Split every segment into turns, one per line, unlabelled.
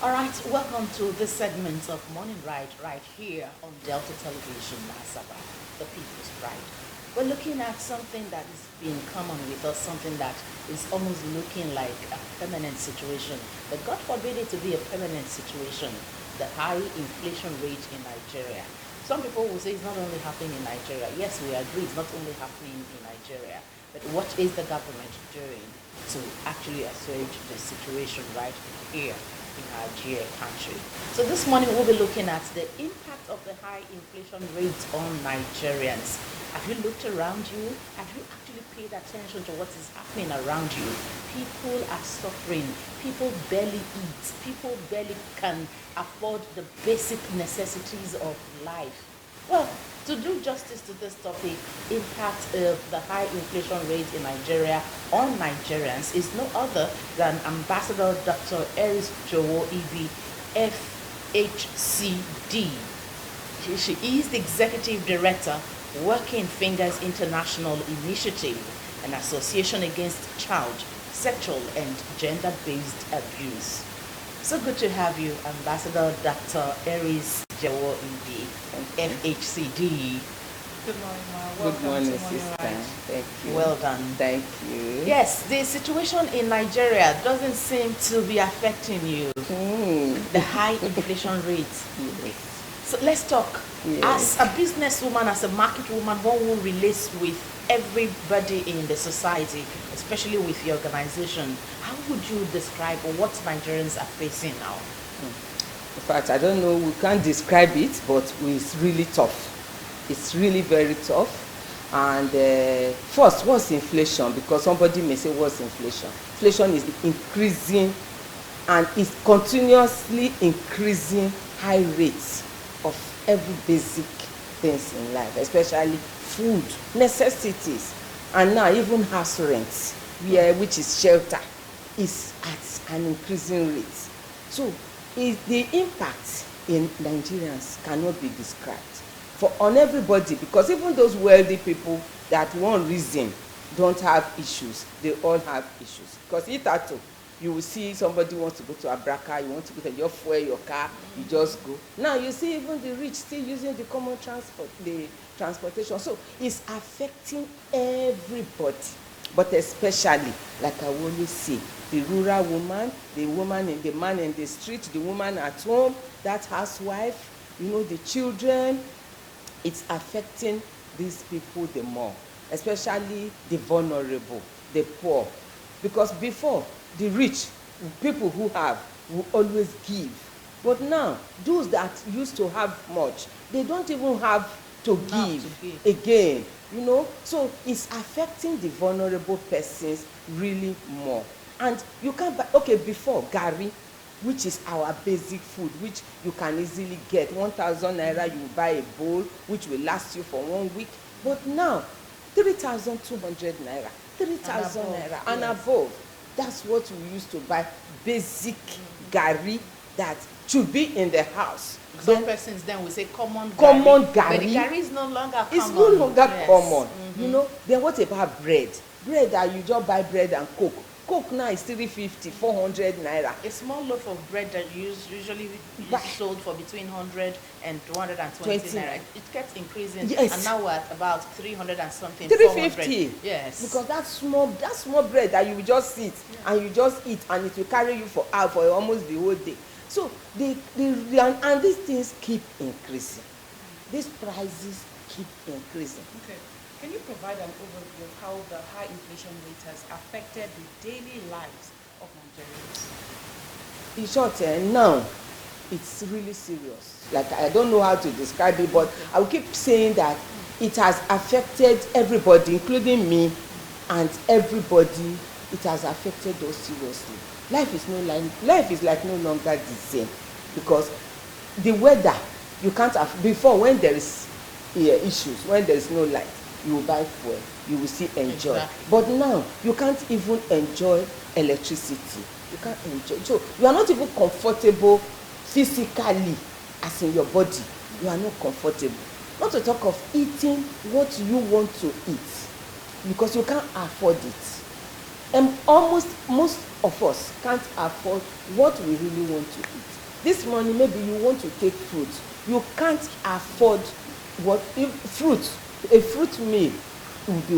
All right, welcome to this segment of Morning Ride right here on Delta Television, Asaba, the People's Pride. We're looking at something that is being common with us, something that is almost looking like a permanent situation. But God forbid it to be a permanent situation, the high inflation rate in Nigeria. Some people will say it's not only happening in Nigeria. Yes, we agree it's not only happening in Nigeria. But what is the government doing to actually assuage the situation right here in our dear country? So this morning we'll be looking at the impact of the high inflation rate on Nigerians. Have you looked around you? Have you actually paid attention to what is happening around you? People are suffering. People barely eat. People barely can afford the basic necessities of life. Well, to do justice to this topic, impact of the high inflation rate in Nigeria on Nigerians is no other than Ambassador Dr. Eris Jowo Ibi, FHCD. She is the Executive Director, Working Fingers International Initiative, an association against child, sexual and gender-based abuse. So good to have you, Ambassador Dr. Eris Jowo Ibi, FHCD.
Good morning, Ma.
Good
Welcome
morning,
to Morning
sister.
Ride.
Thank you.
Well done.
Thank you.
Yes, the situation in Nigeria doesn't seem to be affecting you. The high inflation rate.
Yes.
So let's talk.
Yes.
As a businesswoman, as a market woman, one who relates with everybody in the society, especially with your organization, how would you describe what Nigerians are facing now?
In fact, I don't know, we can't describe it, but it's really tough. It's really very tough. And first, what's inflation? Because somebody may say, what's inflation? Inflation is increasing and is continuously increasing high rates of every basic things in life, especially food, necessities, and now even house rents, which is shelter, is at an increasing rate. So the impact in Nigerians cannot be described on everybody, because even those wealthy people that one reason don't have issues, they all have issues. Because hitherto, you will see somebody wants to go to Abraka, you want to go to your fuel, your car, you just go. Now you see even the rich still using the common transportation. So it's affecting everybody, but especially, like I always say, the rural woman, the woman, the man in the street, the woman at home, that housewife, the children. It's affecting these people the more, especially the vulnerable, the poor. Because before, the rich, people who have, will always give. But now, those that used to have much, they don't even have to give again. So it's affecting the vulnerable persons really more. And you can't buy, before, Gary, which is our basic food, which you can easily get. 1,000 naira, you buy a bowl, which will last you for 1 week. But now, 3,200 naira, 3,000 naira and above. That's what we used to buy, basic Gary that should be in the house.
Some persons then will say common
Gary.
But the Gary is no longer common.
It's no longer common. Then what about bread? Bread that you just buy bread and coke. Coke now is 350, 400 naira.
A small loaf of bread that usually is sold for between 100 and 220 naira. It kept increasing,
yes.
And now we're at about 300 and something.
350.
Yes.
Because that small bread that you will just sit and you just eat, and it will carry you for almost the whole day. So and these things keep increasing. These prices keep increasing.
Okay. Can you provide an overview of how the high inflation rate has affected the daily lives of Nigerians?
In short, now, it's really serious. Like, I don't know how to describe it, but I will keep saying that it has affected everybody, including me, and everybody. It has affected us seriously. Life is like no longer the same, because the weather, you can't have, before, when there is issues, when there is no light, you will buy fuel, you will still enjoy. Exactly. But now, you can't even enjoy electricity. You can't enjoy. So, you are not even comfortable physically, as in your body. You are not comfortable. Not to talk of eating what you want to eat, because you can't afford it. almost most of us can't afford what we really want to eat. This morning maybe you want to take fruit, you can't afford what if fruit, a fruit meal will be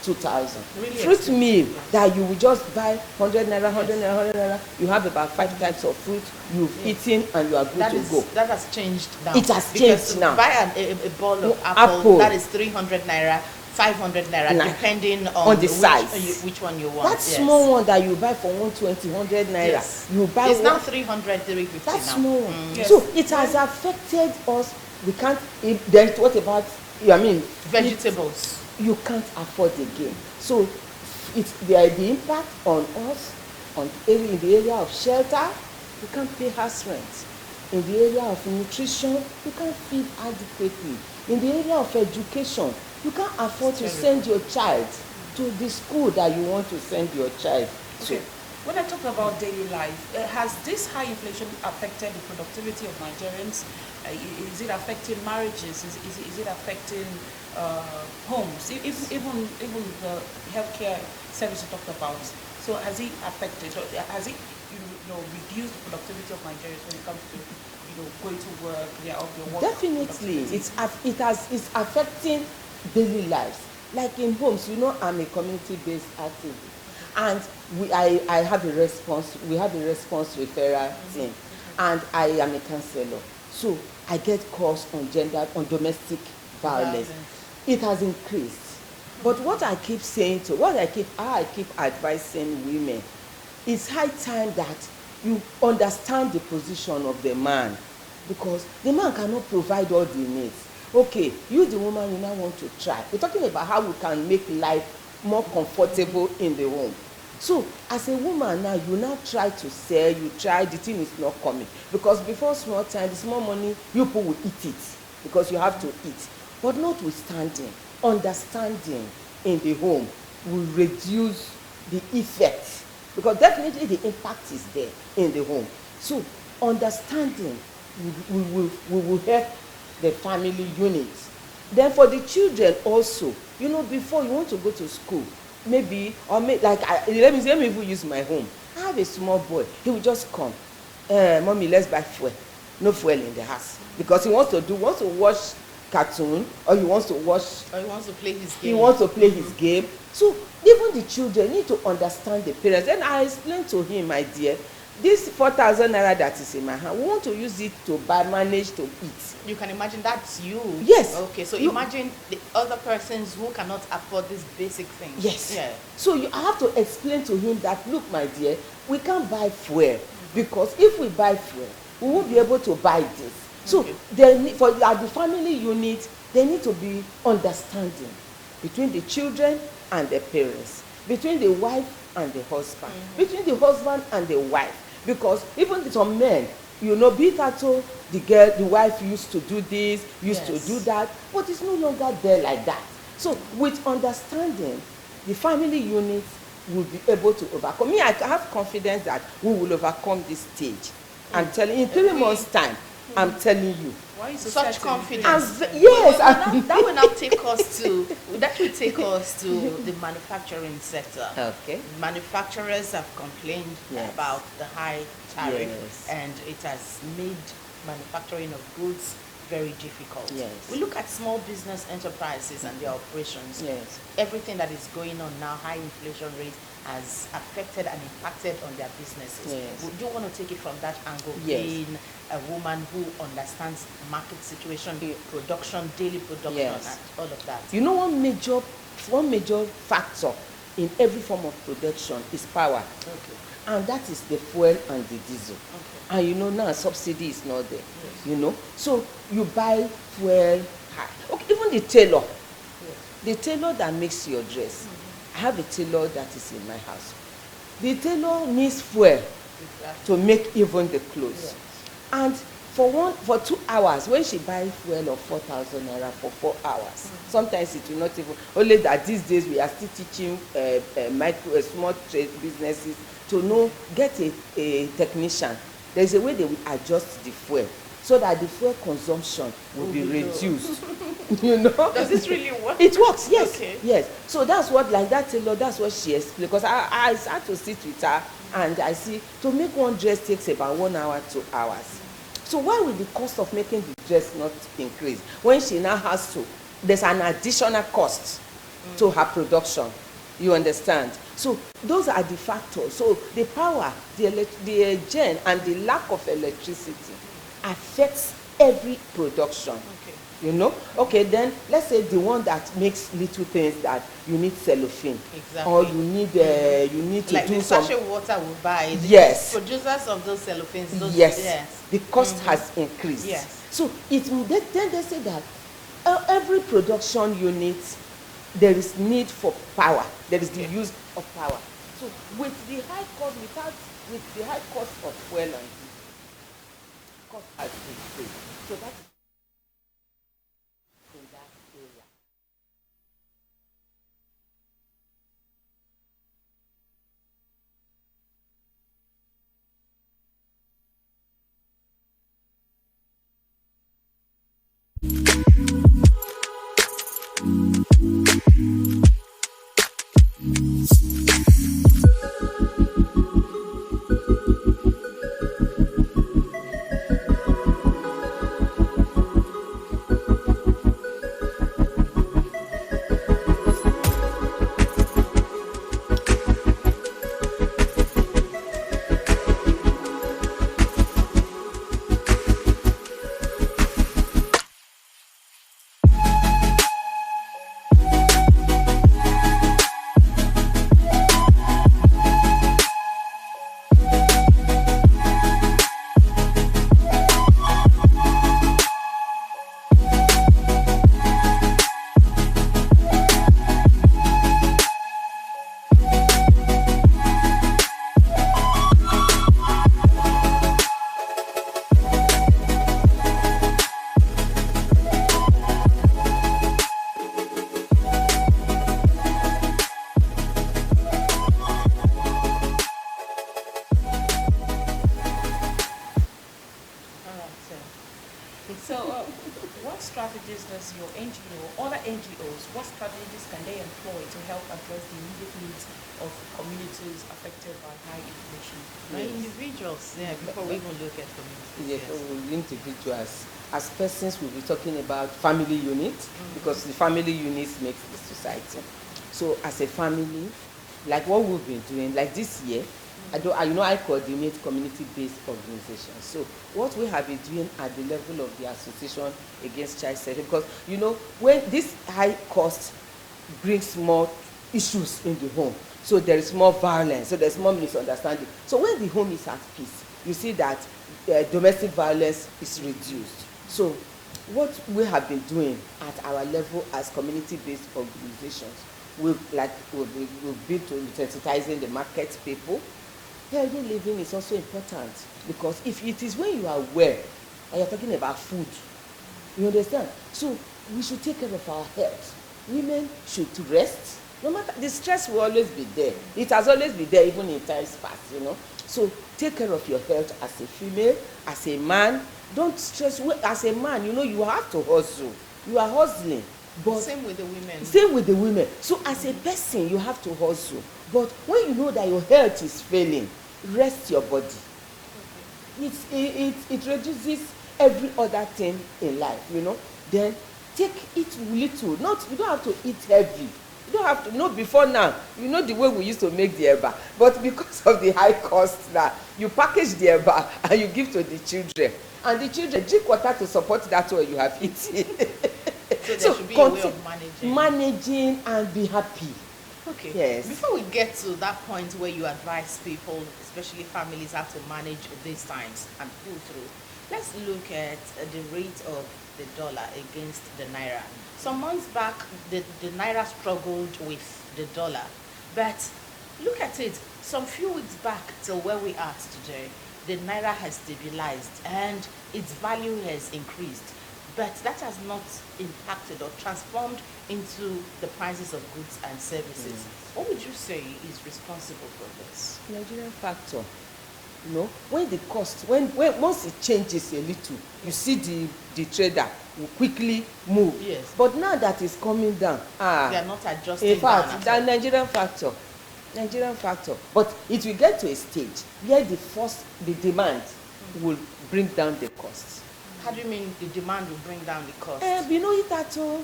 2,000.
Really
Fruit
expensive.
meal that you will just buy 100 naira, 100 naira, 100 naira. You have about 5 types of fruit you've eaten and you are good to go.
That has changed now.
It has
Because
changed
to
now.
buy a bowl of
Apple.
apple, that is 300 naira, 500 naira,
Nah.
depending on
the size.
which one you want.
That
yes.
small one that you buy for 120, 100 naira,
Yes.
you buy
It's now
one.
300, 350
That
now.
small one.
Yes.
So it has affected us. We can't. Then what about? I mean,
Vegetables.
you can't afford again. So it's the impact on us in the area of shelter. You can't pay house rent. In the area of nutrition, you can't feed adequately. In the area of education, you can't afford to send your child to the school that you want to send your child to.
Okay. When I talk about daily life, has this high inflation affected the productivity of Nigerians? Is it affecting marriages? Is it affecting homes? Even the healthcare service you talked about. So has it affected? Or has it reduced the productivity of Nigerians when it comes to going to work? Their work
Definitely,
productivity?
it's affecting daily lives. Like in homes, I'm a community-based activist, and I have a response. We have a response referral team, and I am a counselor. So I get calls on domestic violence. It has increased. But what I keep saying I keep advising women, it's high time that you understand the position of the man, because the man cannot provide all the needs. Okay, you the woman, you now want to try. We're talking about how we can make life more comfortable in the home. So as a woman now, you now try to sell, the thing is not coming. Because before small time, the small money, you people will eat it because you have to eat. But notwithstanding, understanding in the home will reduce the effect, because definitely the impact is there in the home. So understanding will help the family unit. Then for the children also, before you want to go to school, let me even use my home. I have a small boy. He will just come, mommy, let's buy fuel. No fuel in the house, because he wants to watch cartoon, or he wants to
play his game.
He wants to play his game. So even the children need to understand the parents. Then I explained to him, my dear, this 4,000 naira that is in my hand, we want to use it to manage to eat.
You can imagine that's you.
Yes.
Okay, so imagine the other persons who cannot afford these basic things.
Yes.
Yeah.
So I have to explain to him that, look, my dear, we can't buy fuel, because if we buy fuel, we won't be able to buy this. So
Okay.
at the family unit, there need to be understanding between the children and the parents, between the wife and the husband, between the husband and the wife. Because even some men, be that the wife used to do this, used to do that, but it's no longer there like that. So with understanding, the family unit will be able to overcome. I have confidence that we will overcome this stage. I'm telling you, in 3 months' time, I'm telling you.
Why is
Such
certain?
confidence.
Yes.
That will now take us to the manufacturing sector.
Okay.
Manufacturers have complained
Yes.
about the high tariff,
Yes.
and it has made manufacturing of goods very difficult.
Yes.
We look at small business enterprises and their operations.
Yes.
Everything that is going on now, high inflation rate, has affected and impacted on their businesses.
Yes.
Would you want to take it from that angle,
Yes.
being a woman who understands market situation,
Yeah.
production, daily production,
Yes.
and all of that?
One major factor in every form of production is power.
Okay.
And that is the fuel and the diesel.
Okay.
And now subsidy is not there. So you buy fuel high. Okay, even the tailor.
Yes.
The tailor that makes your dress. I have a tailor that is in my house. The tailor needs fuel
Exactly.
to make even the clothes.
Yes.
And for 2 hours, when she buys fuel of 4,000 naira for 4 hours, sometimes it will not even, only that these days we are still teaching small trade businesses to get a technician. There's a way they will adjust the fuel so that the fuel consumption will be
be low.
reduced. You know?
Does this really work?
It works, yes.
Okay.
Yes. So that's what, like that tailor, that's what she explained. Because I had to sit with her and I see, to make one dress takes about 1 hour, 2 hours. So why will the cost of making the dress not increase? When she now has to, there's an additional cost to her production. You understand? So those are the factors. So the power, the gen, and the lack of electricity affects every production.
Okay.
You know? Okay, then let's say the one that makes little things that you need cellophane.
Exactly.
Or you need to
Like
do
the
some.
sachet water we buy. The
Yes.
producers of those cellophanes. Those,
Yes. The cost has increased.
Yes.
So then they say that every production unit, there is need for power. There is the use of power. So with the high cost, with the high cost of fuel and cost has increased. So that's in that area.
So, what strategies does your NGO, other NGOs, what strategies can they employ to help address the immediate needs of communities affected by high inflation?
By individuals, before we even look at communities.
Yes, individuals. As persons, we'll be talking about family units, because the family units make the society. So as a family, like what we've been doing, like this year, I coordinate community-based organizations. So what we have been doing at the level of the Association Against Child Sex, because when this high cost brings more issues in the home, so there is more violence, so there's more misunderstanding. So when the home is at peace, you see that domestic violence is reduced. So what we have been doing at our level as community-based organizations, we've been to sensitizing the market people. Healthy living is also important, because if it is when you are well and you're talking about food, you understand? So we should take care of our health. Women should rest. No matter, the stress will always be there. It has always been there, even in times past, So take care of your health as a female, as a man. Don't stress. As a man, you have to hustle. You are hustling. But
same with the women.
Same with the women. So as a person, you have to hustle. But when you know that your health is failing, rest your body. It reduces every other thing in life, Then take it little. You don't have to eat heavy. You don't have to. Before now, the way we used to make the eba. But because of the high cost now, you package the eba and you give to the children. And the children drink water to support that way you have eaten.
So there should be a way of managing.
Managing and be happy.
Okay.
Yes.
Before we get to that point where you advise people, especially families, how to manage these times and pull through, let's look at the rate of the dollar against the naira. Some months back, the naira struggled with the dollar, but look at it. Some few weeks back till where we are today, the naira has stabilized and its value has increased. But that has not impacted or transformed into the prices of goods and services. What would you say is responsible for this?
Nigerian factor. You know, when the cost, when once it changes a little, you see the trader will quickly move.
Yes.
But now that it's coming down,
They are not adjusting
in
down
fact,
at
the
all.
Nigerian factor. But it will get to a stage where the demand will bring down the cost.
How do you mean the demand will bring down the cost?
You know it at all.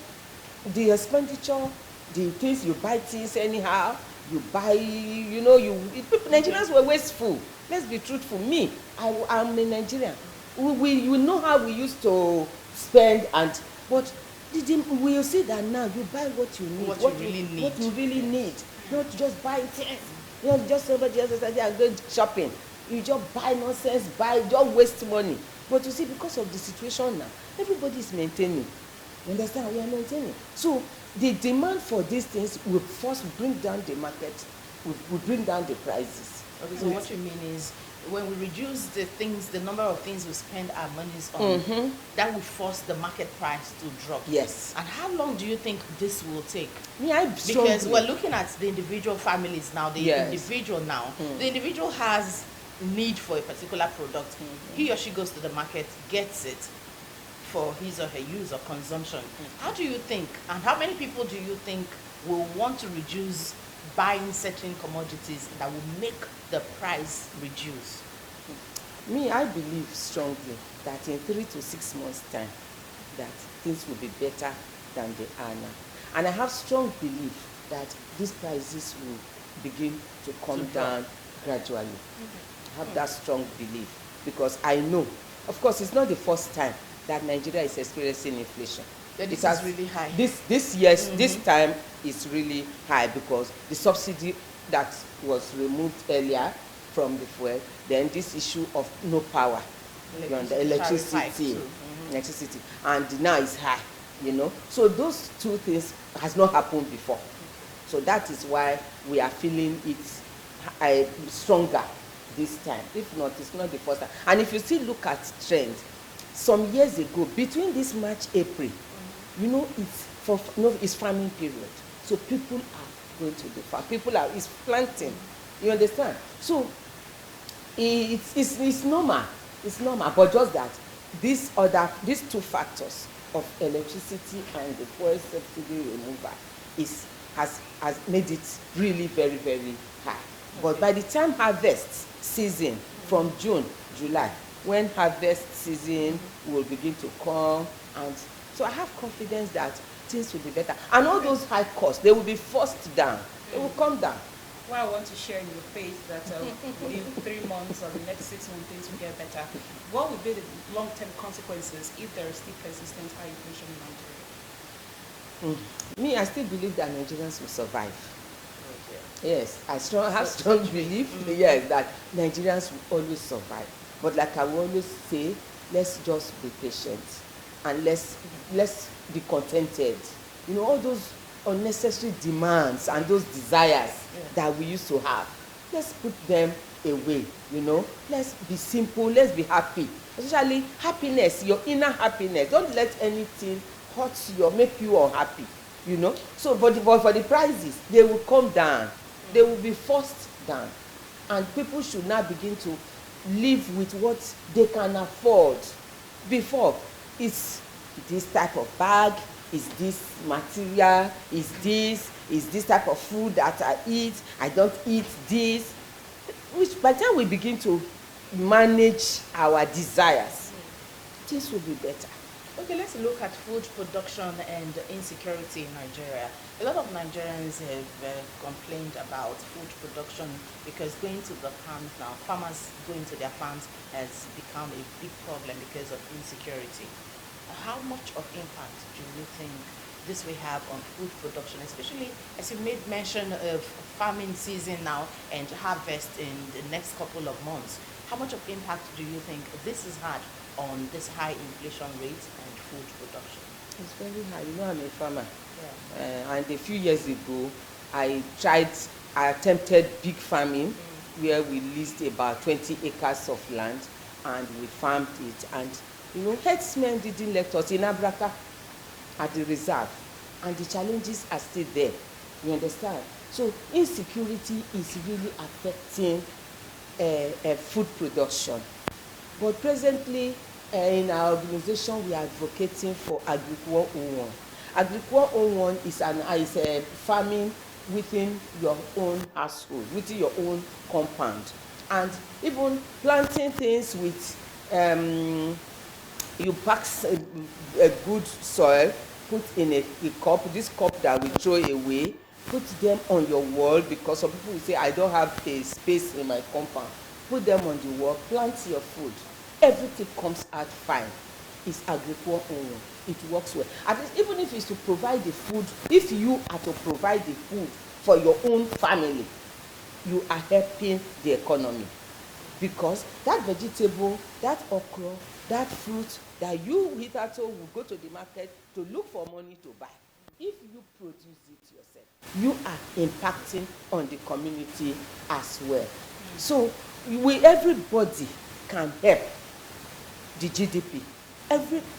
The expenditure, the things you buy things anyhow, you buy, you know, Nigerians were wasteful. Let's be truthful. Me, I'm a Nigerian. You know how we used to spend, but we will see that now you buy what you need,
What you really need.
Not just buy things. You know, just somebody else said they are going shopping. You just buy nonsense, just waste money. But you see, because of the situation now, everybody is maintaining. You understand? We are maintaining. So the demand for these things will first bring down the market, will bring down the prices.
Okay, so what you mean is when we reduce the number of things we spend our monies on, that will force the market price to drop.
Yes.
And how long do you think this will take?
Because
we're looking at the individual families now, the individual now. The individual has need for a particular product. He or she goes to the market, gets it for his or her use or consumption. How do you think, and how many people do you think will want to reduce buying certain commodities that will make the price reduce?
I believe strongly that in 3 to 6 months' time, that things will be better than they are now. And I have strong belief that these prices will begin to come down gradually. I have that strong belief because I know, of course, it's not the first time that Nigeria is experiencing inflation.
This is really high.
This time is really high because the subsidy that was removed earlier from the fuel, then this issue of no power, electricity, and now it's high, you know. So those two things has not happened before. So that is why we are feeling it stronger this time. If not, it's not the first time. And if you still look at trends, some years ago, between this March, April, you know, it's farming period. So people are going to the farm. It's planting. You understand? So it's normal. It's normal. But just that these two factors of electricity and the fuel subsidy removal has made it really very, very high. But by the time harvest season, from June, July, when harvest season will begin to come, and so I have confidence that things will be better. And all those high costs, they will be forced down. They will come down.
Well, I want to share in your faith that within 3 months or the next 6 months, things will get better. What will be the long-term consequences if there is still persistent high inflation in Nigeria?
I still believe that Nigerians will survive. Yes, I have strong belief, yes, that Nigerians will always survive. But like I will always say, let's just be patient and let's be contented. You know, all those unnecessary demands and those desires that we used to have, let's put them away, you know. Let's be simple, let's be happy. Especially happiness, your inner happiness. Don't let anything hurt you or make you unhappy, you know. So, but for the prices, they will come down. They will be forced down. And people should now begin to live with what they can afford. Before, it's this type of bag, is this material, is this type of food that I eat, I don't eat this. Which by the time we begin to manage our desires, things will be better.
Okay, let's look at food production and insecurity in Nigeria. A lot of Nigerians have complained about food production because going to the farms now, farmers going to their farms has become a big problem because of insecurity. How much of impact do you think this will have on food production, especially as you made mention of farming season now and harvest in the next couple of months? How much of impact do you think this has had on this high inflation rate and food production?
It's very high. You know, I'm a farmer.
Yeah.
And a few years ago, I attempted big farming where we leased about 20 acres of land and we farmed it. And, you know, herdsmen didn't let us in Abraka at the reserve. And the challenges are still there. You understand? So insecurity is really affecting food production. But presently, in our organization, we are advocating for Agric 101. Agric 101 is a farming within your own household, within your own compound, and even planting things with you pack a good soil, put in a cup, this cup that we throw away, put them on your wall, because some people will say, I don't have a space in my compound. Put them on the wall, plant your food. Everything comes out fine. It's Agric 101. It works well. At least, even if it's to provide the food, if you are to provide the food for your own family, you are helping the economy. Because that vegetable, that okra, that fruit that you hitherto will go to the market to look for money to buy, if you produce it yourself, you are impacting on the community as well. So everybody can help the GDP.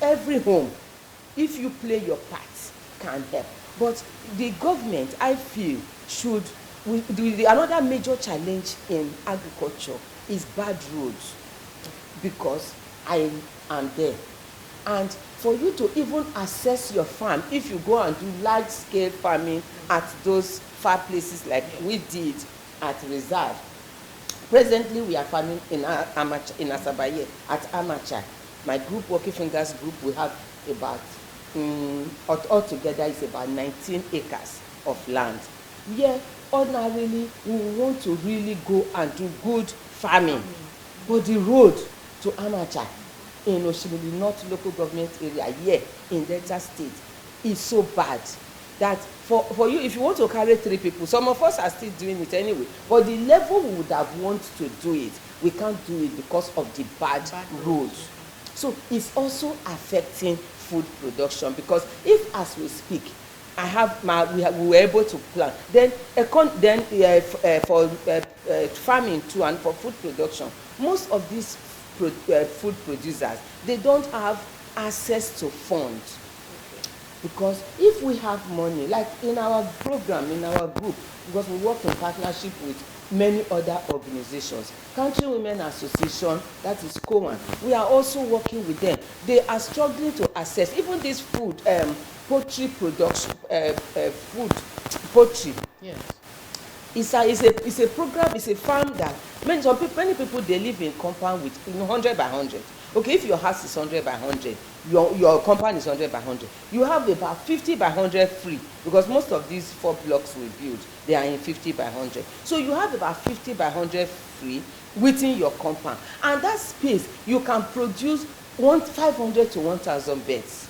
Every home, if you play your part, can help. But the government, I feel, should another major challenge in agriculture is bad roads, because I am there. And for you to even access your farm, if you go and do large-scale farming at those far places like we did at Reserve. Presently, we are farming in Asabaye, at Amacha. My group, Working Fingers Group, we have about, altogether is about 19 acres of land. Yeah, ordinarily, we want to really go and do good farming. But the road to Amacha in Oshimili North local government area here in Delta State is so bad that for you, if you want to carry 3 people, some of us are still doing it anyway, but the level we would have wanted to do it, we can't do it because of the bad roads. So it's also affecting food production, because if, as we speak, we were able to plant, then for farming too and for food production, most of these food producers, they don't have access to funds. Because if we have money, like in our program, in our group, because we work in partnership with many other organizations, Country Women Association, that is COAN, we are also working with them. They are struggling to access even this food, poultry production, poultry. Yes. It's a program, it's a farm that many people they live in compound with 100 by 100. Okay, if your house is 100 by 100, your compound is 100 by 100. You have about 50 by 100 free, because most of these 4 blocks we build, they are in 50 by 100. So you have about 50 by 100 free within your compound, and that space you can produce 500 to 1,000 beds.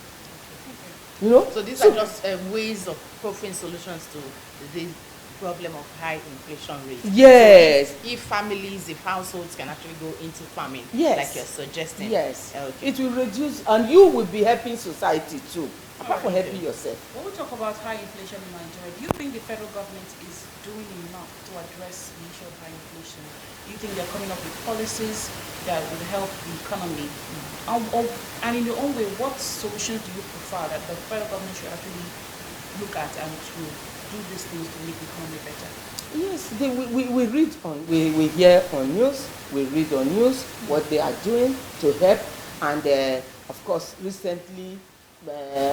You know.
So these are just ways of offering solutions to the problem of high inflation rate.
Yes.
So if families, if households can actually go into farming,
yes,
like you're suggesting.
Yes.
Okay.
It will reduce, and you will be helping society too, apart from helping yourself.
When we talk about high inflation in Nigeria, do you think the federal government is doing enough to address the issue of high inflation? Do you think they're coming up with policies that will help the economy? And in your own way, what solutions do you prefer that the federal government should actually look at and to do these things to make the economy better?
Yes, we read on, we hear on news, we read on news what they are doing to help, and of course recently,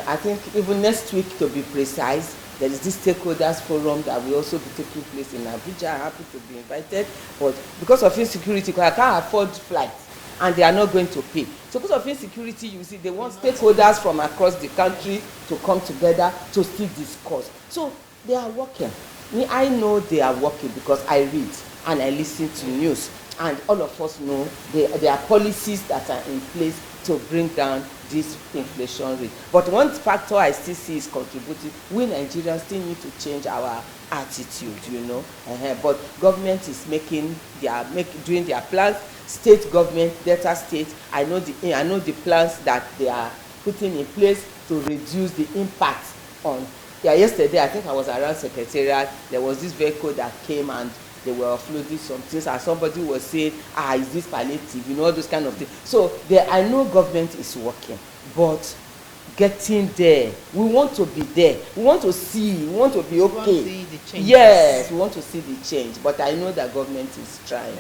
I think even next week to be precise, there is this stakeholders forum that will also be taking place in Abuja. I'm happy to be invited, but because of insecurity, because I can't afford flights, and they are not going to pay. So because of insecurity, you see, they want stakeholders from across the country to come together to still discuss. So they are working. I know they are working because I read and I listen to news, and all of us know there are policies that are in place to bring down this inflation rate. But one factor I still see is contributing. We Nigerians still need to change our attitude, you know. But government is doing their plans. State government, Delta State, I know the plans that they are putting in place to reduce the impact on. Yeah, yesterday I think I was around Secretariat. There was this vehicle that came and they were offloading some things, and somebody was saying, is this palliative? You know, all those kind of things. So I know government is working, but getting there. We want to be there. We want to see. We want to be okay.
We want to see the changes.
Yes, we want to see the change. But I know that government is trying.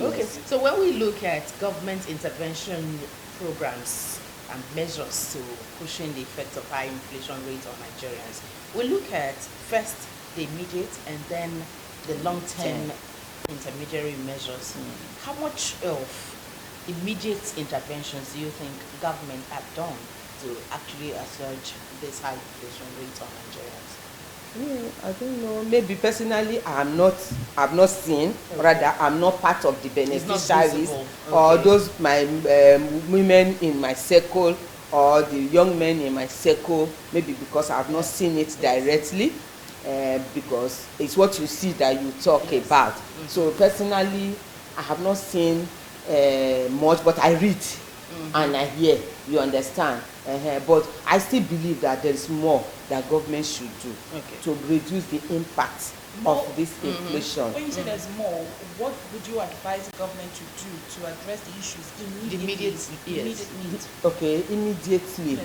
Okay,
Yes.
so when we look at government intervention programs and measures to cushion the effects of high inflation rate on Nigerians, we look at first the immediate and then the long-term intermediary measures. How much of immediate interventions do you think government have done to actually assuage this high inflation rate on Nigerians?
I don't know. Maybe personally, I'm not seen.
Okay.
Rather, I'm not part of the
It's not
beneficiaries
visible.
or
Okay.
those my women in my circle or the young men in my circle. Maybe because I've not seen it directly, because it's what you see that you talk
Yes.
about. So personally, I have not seen much, but I read and I hear. You understand? But I still believe that there is more that government should do
Okay.
to reduce the impact
More-
of this inflation.
When you say there's more, what would you advise the government to do to address the issues immediately?
Immediate, yes.
Immediate need.
Okay, immediately.
Yes.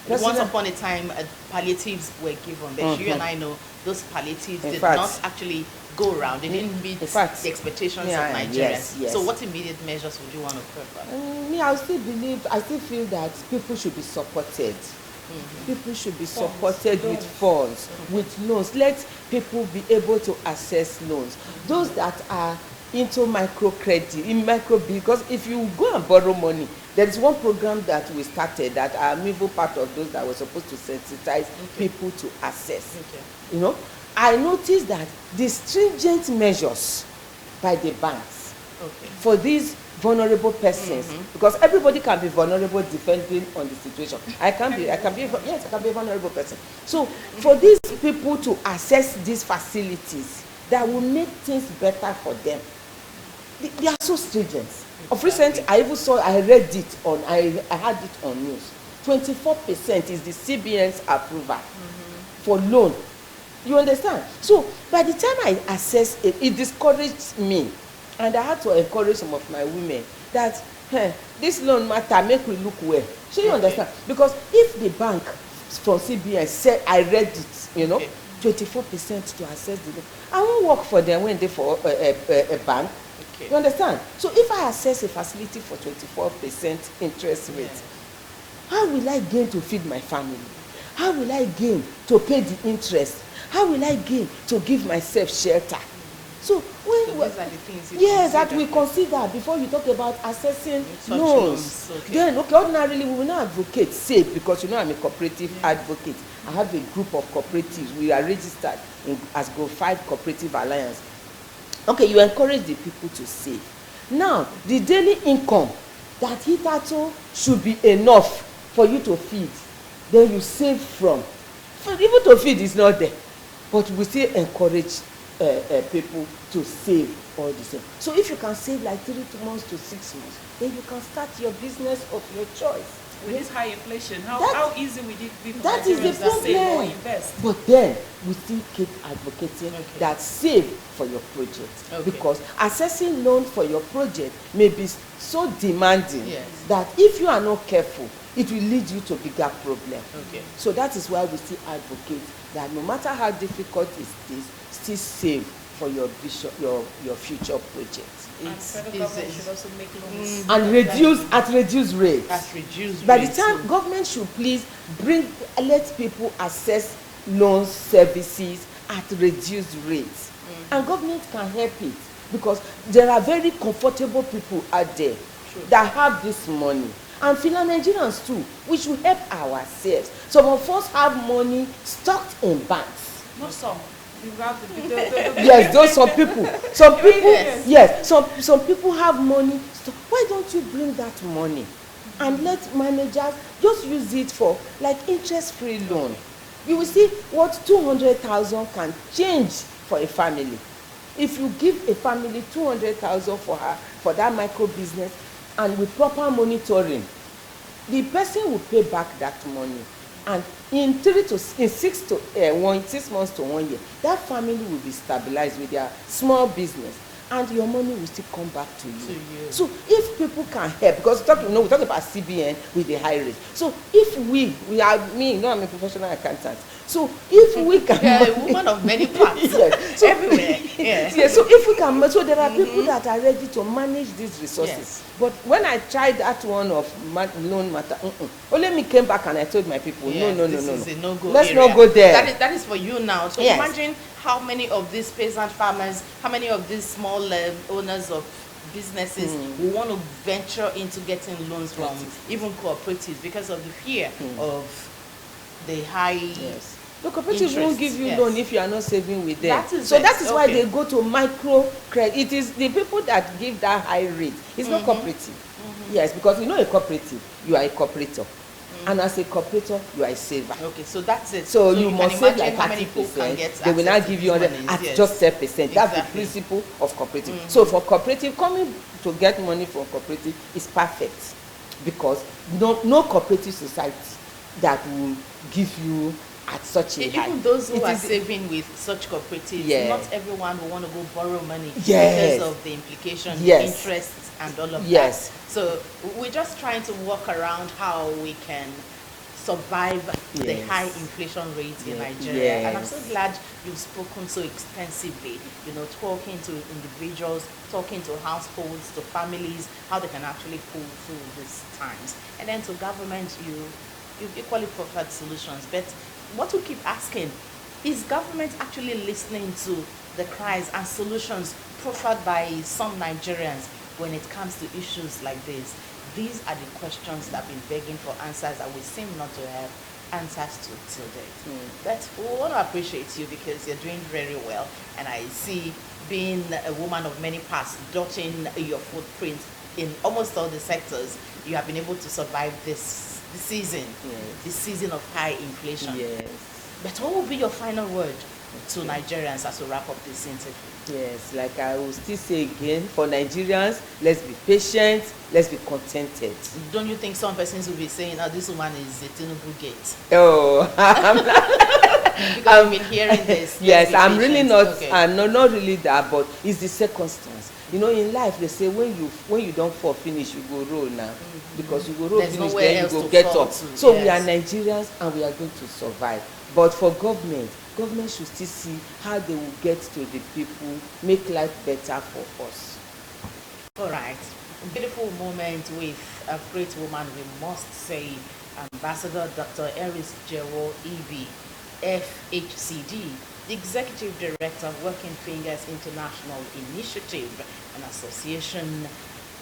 Once
Personal-
upon a time, palliatives were given, but you
Mhm.
and I know those palliatives
In
did
fact-
not actually go around. They didn't meet
in fact,
the expectations
yeah,
of Nigerians.
yes.
So, what immediate measures would you want to prefer?
Me, I still feel that people should be supported. People should be
Funds,
supported with
loans.
funds, with loans. Let people be able to access loans. Those that are into microcredit, in micro, because if you go and borrow money, there is one program that we started that I'm even part of those that were supposed to sensitize people to access.
Okay.
You know, I noticed that the stringent measures by the banks
Okay.
for these vulnerable persons, because everybody can be vulnerable depending on the situation. I can be a vulnerable person. So for these people to access these facilities that will make things better for them, they are so stringent. Of recent, I read it on, I had it on news. 24% is the CBN's approval for loan. You understand? So by the time I assess it, it discouraged me. And I had to encourage some of my women that this loan matter make we look well. So you understand? Because if the bank from CBN said, I read it, you know, 24% to access the loan, I won't work for them when they for a bank.
Okay.
You understand? So if I access a facility for 24% interest rate, how will I gain to feed my family? How will I gain to pay the interest? How will I gain to give myself shelter? So when
So these are the things you
yes, that we
consider.
consider before you talk about accessing
Such
loans.
loans, okay.
Then ordinarily we will not advocate save, because you know I'm a cooperative advocate. I have a group of cooperatives. We are registered as Go 5 Cooperative Alliance. Okay, you encourage the people to save. Now the daily income that hitherto should be enough for you to feed, then you save from. Even to feed is not there, but we still encourage people to save all the same. So if you can save like 3 months to 6 months, then you can start your business of your choice.
With this high inflation, how easy would it be for
That is the
Nigerians to save or
problem.
invest?
But then we still keep advocating
Okay.
that save for your project.
Okay.
Because accessing loan for your project may be so demanding
Yes.
that if you are not careful, it will lead you to bigger problem.
Okay.
So that is why we still advocate that no matter how difficult it is, still save for your vision, your future project.
And federal government should also make loans.
And reduce rates.
That's reduced.
By the
rates,
time
so-
government should please let people access loan services at reduced rates, and government can help it, because there are very comfortable people out there that have this money, and fellow Nigerians too. We should help ourselves. Some of us have money stocked in banks.
Not some. You have the
Yes, those some people
Yes.
yes, some people have money. So why don't you bring that money and let managers just use it for like interest-free loan? You will see what 200,000 can change for a family. If you give a family 200,000 for that micro business, and with proper monitoring, the person will pay back that money, and in 6 months to 1 year, that family will be stabilized with their small business, and your money will still come back to you.
So
So if people can help, because we talk about CBN with the high rate. So if we are I'm a professional accountant. So if we can,
yeah, a woman of many parts,
yes. So,
everywhere. Yeah.
yes. So if we can, so there are people that are ready to manage these resources.
Yes.
But when I tried that one of loan matter, only me came back and I told my people,
Yeah,
no.
this is a no-go
Let's
area.
not go there.
That is for you now. So
Yes.
imagine how many of these peasant farmers, how many of these small owners of businesses will want to venture into getting loans from even cooperatives because of the fear of the high.
Yes. The cooperative won't
interest,
give you
yes.
loan if you are not saving with them.
That is
so
it,
that is why
okay.
they go to micro credit. It is the people that give that high rate. It's not cooperative. Yes, because you know a cooperative, you are a cooperator. And as a cooperator, you are a saver.
Okay, so that's it.
So you
can
must save
imagine
like
how many people can
30%.
get
They will not
access to
give you
these
100
monies,
at
yes.
just 10%. That's the
Exactly.
principle of cooperative. So for cooperative, coming to get money from cooperative is perfect, because no cooperative society that will give you at such a high.
Even those who
It
are
is-
saving with such cooperatives,
Yeah.
not everyone will want to go borrow money
Yes.
because of the implications,
Yes.
interests, and all of
Yes.
that. So we're just trying to work around how we can survive the
Yes.
high inflation rate in
Yeah.
Nigeria. And I'm
Yes.
so glad you've spoken so extensively, talking to individuals, talking to households, to families, how they can actually pull through these times. And then to government, you've equally proffered solutions. But what we keep asking, is government actually listening to the cries and solutions proffered by some Nigerians when it comes to issues like this? These are the questions that have been begging for answers that we seem not to have answers to till date. But we want to appreciate you because you're doing very well. And I see, being a woman of many parts, dotting your footprint in almost all the sectors, you have been able to survive this season, this season of high inflation.
Yes.
But what will be your final word to Nigerians as we wrap up this interview?
Yes, like I will still say again, for Nigerians, let's be patient, let's be contented.
Don't you think some persons will be saying, "Oh, this woman is a Tinubu gate"?
Oh,
Because we've been hearing this.
yes,
Let's be
I'm really
patient.
not.
Okay.
I'm not really that, but it's the circumstance. In life they say when you don't fall finish, you go roll now, because you go roll
There's
finish,
nowhere
then you
else
go
to
get
fall
up.
to,
So we
yes.
are Nigerians and we are going to survive. But for government should still see how they will get to the people, make life better for us.
All right. Beautiful moment with a great woman, we must say, Ambassador Dr. Eris Jero EB, FHCD, the Executive Director of Working Fingers International Initiative, an association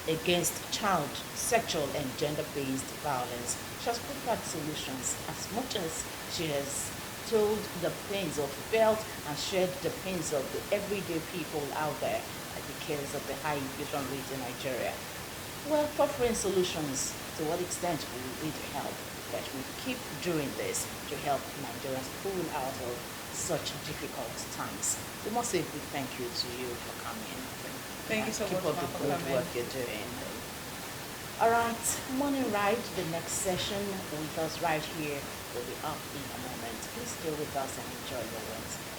against child, sexual and gender-based violence. She has prepared solutions as much as she has told the pains or felt and shared the pains of the everyday people out there because of the high inflation rate in Nigeria. Well, offering solutions, to what extent will it help? But we keep doing this to help Nigerians pull out of such difficult times. We must say a big thank you to you for coming.
Thank you so
Keep
much
up the
for
good
coming.
work you're doing. All right, Morning Ride, the next session with us right here will be up in a moment. Please stay with us and enjoy your Wednesday.